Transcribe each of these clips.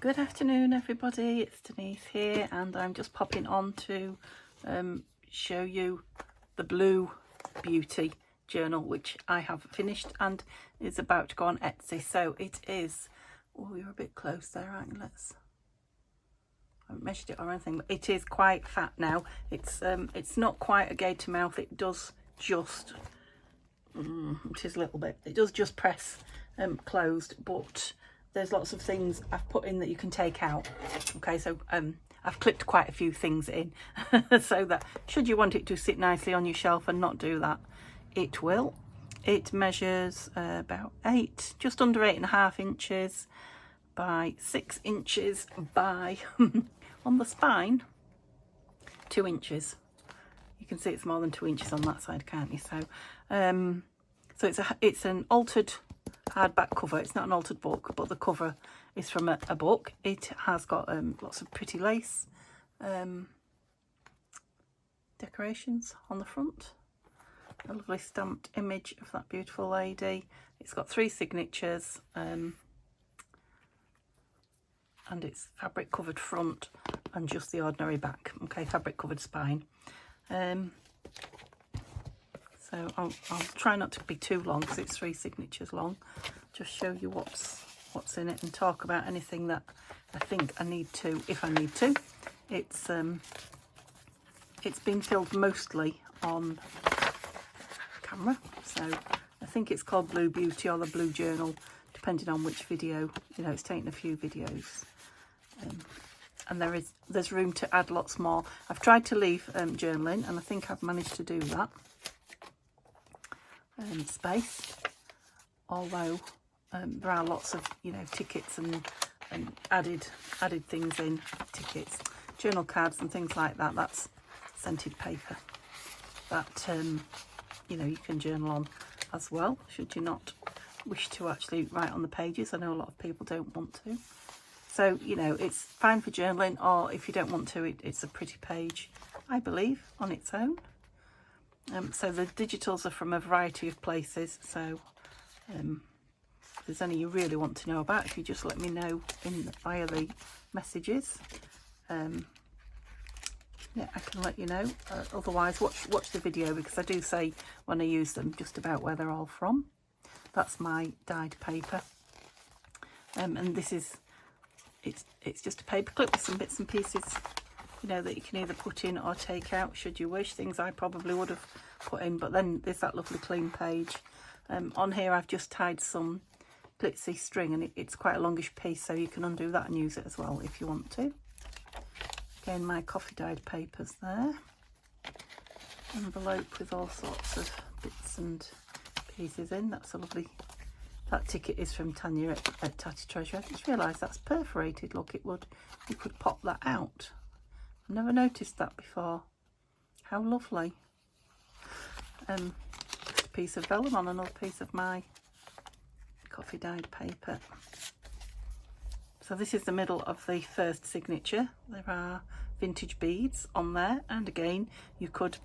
Good afternoon everybody, it's Denise here and I'm just popping on to show you the Blue Beauty journal, which I have finished and is about to go on Etsy. So it is, oh, you're a bit close there, aren't you? I haven't measured it or anything, but it is quite fat now. It's not quite a gator mouth, it does just it is a little bit, it does just press closed, but there's lots of things I've put in that you can take out. Okay, so I've clipped quite a few things in so that should you want it to sit nicely on your shelf and not do that, it will. It measures about just under 8.5 inches by 6 inches by on the spine 2 inches. You can see it's more than 2 inches on that side, can't you? So it's an altered hardback cover. It's not an altered book, but the cover is from a book. It has got lots of pretty lace decorations on the front, a lovely stamped image of that beautiful lady. It's got 3 signatures and it's fabric covered front and just the ordinary back. Okay, fabric covered spine. So I'll try not to be too long because it's 3 signatures long. Just show you what's in it and talk about anything that I think I need to, if I need to. It's been filled mostly on camera, so I think it's called Blue Beauty or the Blue Journal, depending on which video. You know, it's taken a few videos, and there's room to add lots more. I've tried to leave journaling, and I think I've managed to do that. Space, although there are lots of, you know, tickets and added things in, tickets, journal cards and things like that. That's scented paper that you know, you can journal on as well, should you not wish to actually write on the pages. I know a lot of people don't want to, so you know, it's fine for journaling, or if you don't want to, it's a pretty page, I believe, on its own. So the digitals are from a variety of places, so if there's any you really want to know about, if you just let me know via the messages, yeah, I can let you know. Otherwise watch the video, because I do say when I use them just about where they're all from. That's my dyed paper, and this is it's just a paper clip with some bits and pieces, you know, that you can either put in or take out should you wish. Things I probably would have put in, but then there's that lovely clean page. On here I've just tied some glitzy string, and it's quite a longish piece, so you can undo that and use it as well if you want to. Again, my coffee dyed papers there. Envelope with all sorts of bits and pieces in. That's a lovely, that ticket is from Tanya at Tatty Treasure. I just realised that's perforated. Look, you could pop that out. I've never noticed that before. How lovely. Just a piece of vellum on another piece of my coffee dyed paper. So this is the middle of the first signature. There are vintage beads on there, and again you could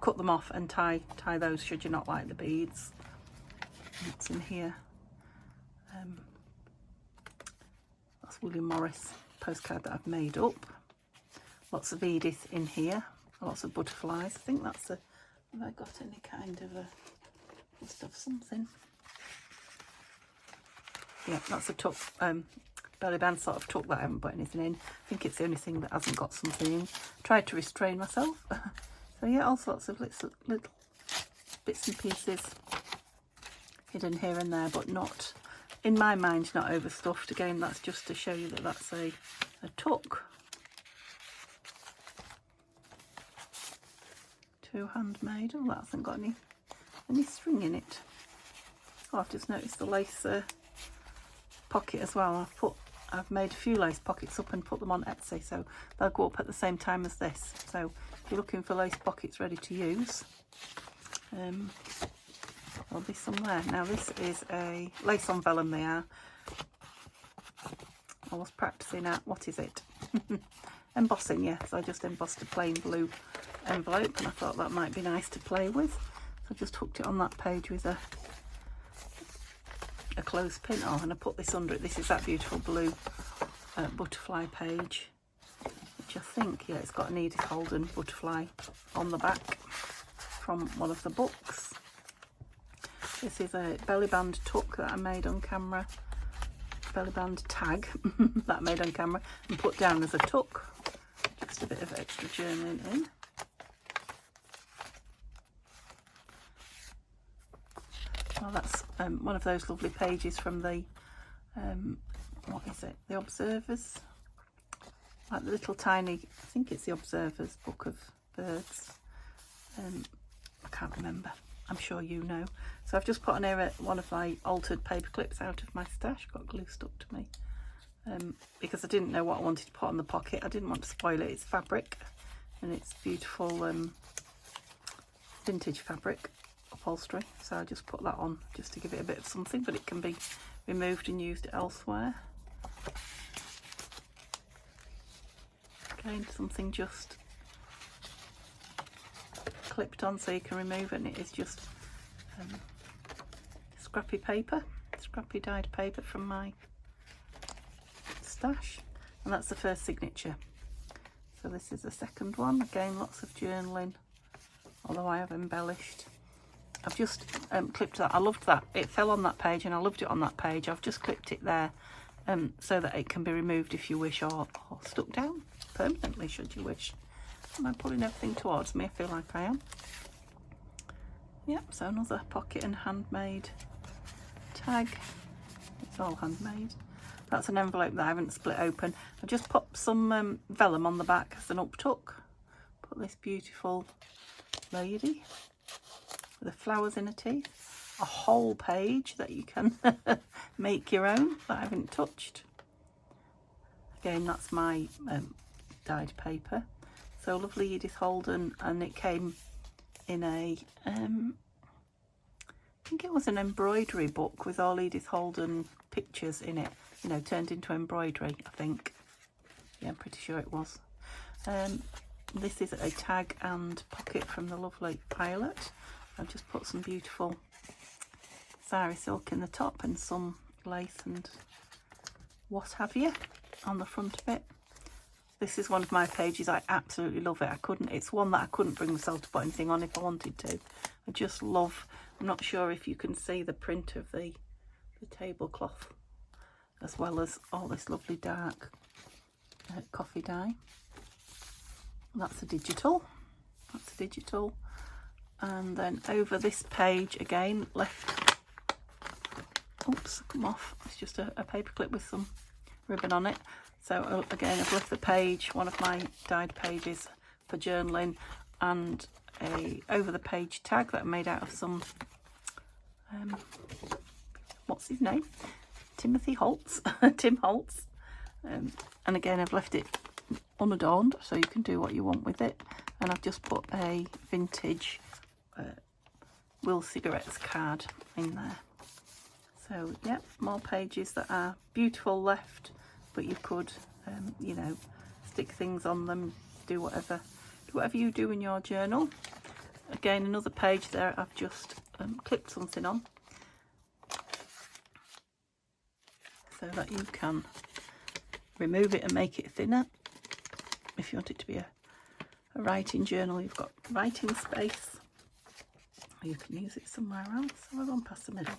cut them off and tie those should you not like the beads. What's in here? That's William Morris postcard that I've made up. Lots of Edith in here, lots of butterflies. I think that's have I got any kind of a, must have something. Yeah, that's a tuck, belly band sort of tuck that I haven't put anything in. I think it's the only thing that hasn't got something in. Tried to restrain myself. So yeah, all sorts of little bits and pieces hidden here and there, but not, in my mind, not overstuffed. Again, that's just to show you that that's a tuck. 2 handmade. Oh, that hasn't got any string in it. Oh, I've just noticed the lace pocket as well. I've made a few lace pockets up and put them on Etsy, so they'll go up at the same time as this. So if you're looking for lace pockets ready to use, there'll be some there. Now this is a lace on vellum. They are. I was practicing at, what is it? Embossing, yeah. So I just embossed a plain blue envelope, and I thought that might be nice to play with. So I just hooked it on that page with a clothespin. Oh, and I put this under it. This is that beautiful blue butterfly page, which I think, yeah, it's got an Edith Holden butterfly on the back from one of the books. This is a belly band tuck that I made on camera, belly band tag that I made on camera and put down as a tuck. Just a bit of extra journaling in. Well, that's one of those lovely pages from the, what is it, the Observers? Like the little tiny, I think it's the Observers book of birds. I can't remember. I'm sure you know. So I've just put on here one of my altered paper clips out of my stash, got glue stuck to me. Because I didn't know what I wanted to put on the pocket. I didn't want to spoil it. It's fabric and it's beautiful vintage fabric upholstery, so I just put that on just to give it a bit of something, but it can be removed and used elsewhere. Again, something just clipped on so you can remove it, and it is just scrappy paper, scrappy dyed paper from my stash, and that's the first signature. So this is the second one. Again, lots of journaling, although I have embellished. I've just clipped that. I loved that. It fell on that page and I loved it on that page. I've just clipped it there so that it can be removed if you wish, or stuck down permanently should you wish. Am I pulling everything towards me? I feel like I am. Yep, so another pocket and handmade tag. It's all handmade. That's an envelope that I haven't split open. I've just put some vellum on the back as an up tuck. Put this beautiful lady with the flowers in her teeth. A whole page that you can make your own that I haven't touched. Again, that's my dyed paper. So lovely Edith Holden, and it came in a, I think it was an embroidery book with all Edith Holden pictures in it, you know, turned into embroidery, I think. Yeah, I'm pretty sure it was. This is a tag and pocket from the lovely Pilot. I've just put some beautiful sari silk in the top and some lace and what have you on the front of it. This is one of my pages. I absolutely love it. It's one that I couldn't bring myself to put anything on if I wanted to. I just love, I'm not sure if you can see the print of the tablecloth, as well as all this lovely dark coffee dye. That's a digital. And then over this page again, left, oops, come off. It's just a paper clip with some ribbon on it. So again, I've left the page, one of my dyed pages for journaling, and a over the page tag that I made out of some, what's his name? Timothy Holtz, Tim Holtz. And again, I've left it unadorned, so you can do what you want with it. And I've just put a vintage Will Cigarettes card in there. So yeah, more pages that are beautiful left, but you could, you know, stick things on them, do whatever you do in your journal. Again, another page there I've just clipped something on so that you can remove it and make it thinner. If you want it to be a writing journal, you've got writing space, or you can use it somewhere else. So I've gone past the middle.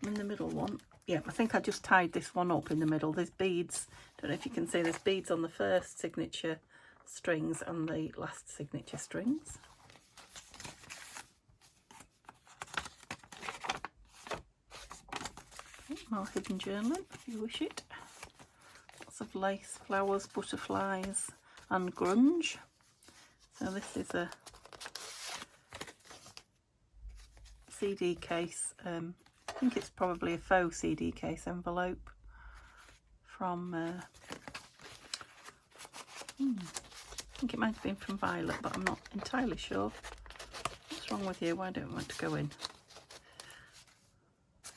I'm in the middle one. Yeah, I think I just tied this one up in the middle. There's beads. Don't know if you can see, there's beads on the first signature strings and the last signature strings. Okay, more hidden journaling if you wish it. Lots of lace, flowers, butterflies and grunge. So this is a CD case. I think it's probably a faux CD case envelope from, I think it might have been from Violet, but I'm not entirely sure. What's wrong with you? Why don't you want to go in?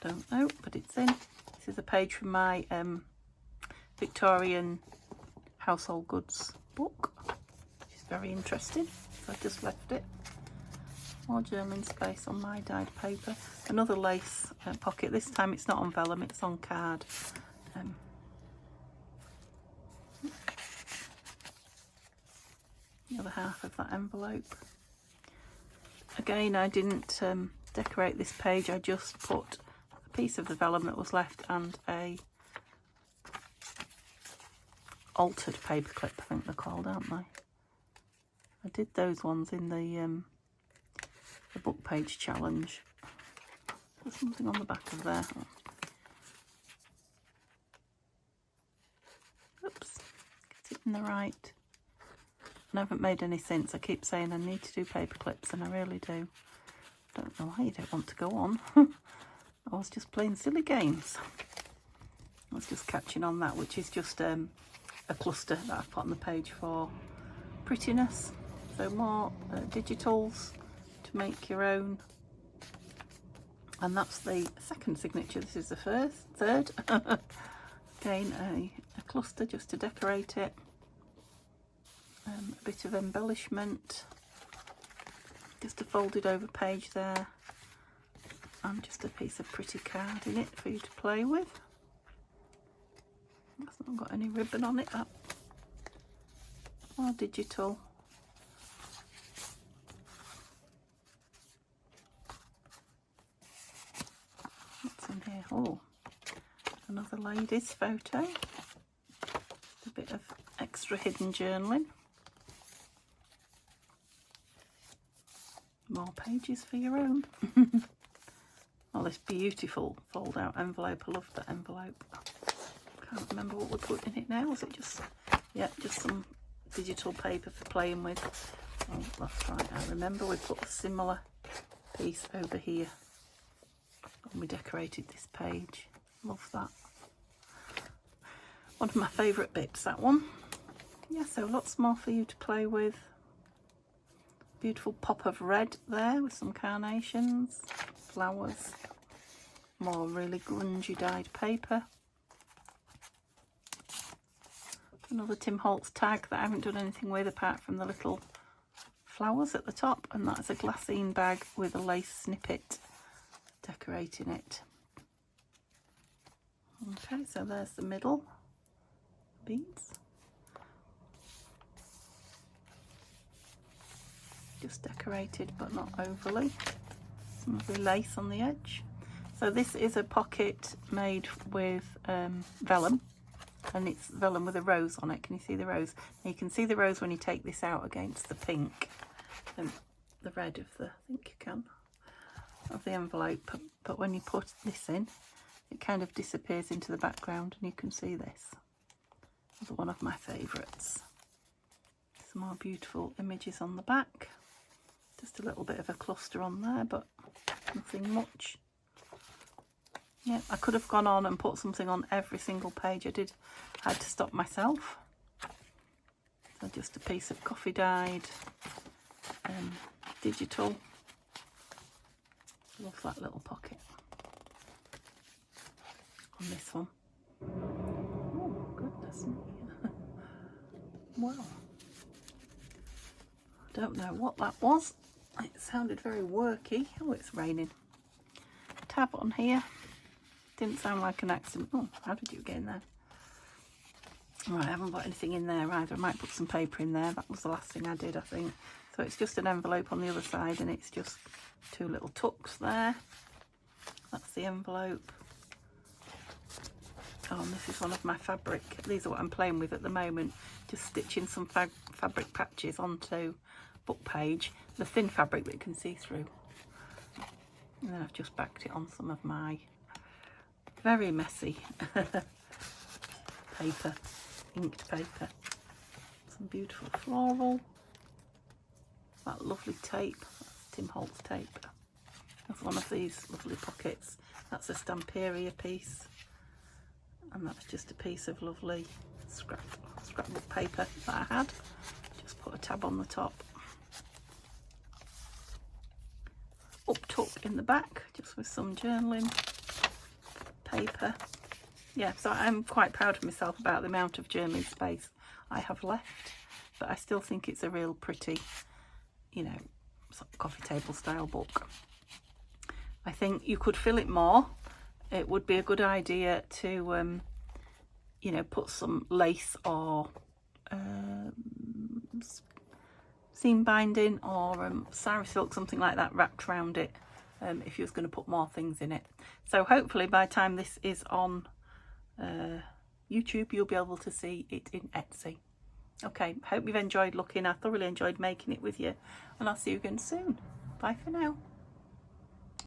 Don't know, but it's in. This is a page from my Victorian household goods book, which is very interesting. So I've just left it. More journaling space on my dyed paper. Another lace pocket. This time it's not on vellum, it's on card. half of that envelope. Again, I didn't decorate this page, I just put a piece of the vellum that was left and a altered paperclip, I think they're called, aren't they? I did those ones in the book page challenge. There's something on the back of there. Oops, get it in the right. I haven't made any since. I keep saying I need to do paper clips, and I really do. Don't know why you don't want to go on. I was just playing silly games. I was just catching on that, which is just a cluster that I've put on the page for prettiness. So more digitals to make your own. And that's the second signature. This is the third. Again, a cluster just to decorate it. A bit of embellishment. Just a folded over page there. And just a piece of pretty card in it for you to play with. It's not got any ribbon on it. That. More digital. What's in here? Oh, another lady's photo. A bit of extra hidden journaling. More pages for your own. Oh, this beautiful fold out envelope. I love that envelope. Can't remember what we put in it now. Was it just, yeah, just some digital paper for playing with. Oh, that's right, I remember we put a similar piece over here when we decorated this page. Love that. One of my favourite bits, that one. Yeah, so lots more for you to play with. Beautiful pop of red there with some carnations, flowers, more really grungy dyed paper. Another Tim Holtz tag that I haven't done anything with apart from the little flowers at the top, and that's a glassine bag with a lace snippet decorating it. Okay, so there's the middle beads. Just decorated but not overly. Some of the lace on the edge. So this is a pocket made with vellum, and it's vellum with a rose on it. Can you see the rose? Now you can see the rose when you take this out against the pink and the red of the, I think you can, of the envelope, but when you put this in, it kind of disappears into the background and you can see this. It's one of my favourites. Some more beautiful images on the back. Just a little bit of a cluster on there, but nothing much. Yeah, I could have gone on and put something on every single page. I had to stop myself. So just a piece of coffee dyed digital. Love that little pocket on this one. Oh goodness me. Wow. I don't know what that was. It sounded very worky. Oh, it's raining. Tab on here. Didn't sound like an accident. Oh, how did you get in there? Right, I haven't put anything in there either. I might put some paper in there. That was the last thing I did, I think. So it's just an envelope on the other side, and it's just two little tucks there. That's the envelope. Oh, and this is one of my fabric. These are what I'm playing with at the moment. Just stitching some fabric patches onto book page. The thin fabric that you can see through. And then I've just backed it on some of my very messy paper, inked paper. Some beautiful floral. That lovely tape, that's Tim Holtz tape. That's one of these lovely pockets. That's a Stamperia piece. And that's just a piece of lovely scrapbook paper that I had. Just put a tab on the top. Up tuck in the back, just with some journaling paper. Yeah, so I'm quite proud of myself about the amount of journaling space I have left, but I still think it's a real pretty, you know, sort of coffee table style book. I think you could fill it more. It would be a good idea to, you know, put some lace or seam binding or Sari silk, something like that, wrapped around it, if you was going to put more things in it. So hopefully by the time this is on YouTube, you'll be able to see it in Etsy. Okay, hope you've enjoyed looking. I thoroughly enjoyed making it with you, and I'll see you again soon. Bye for now.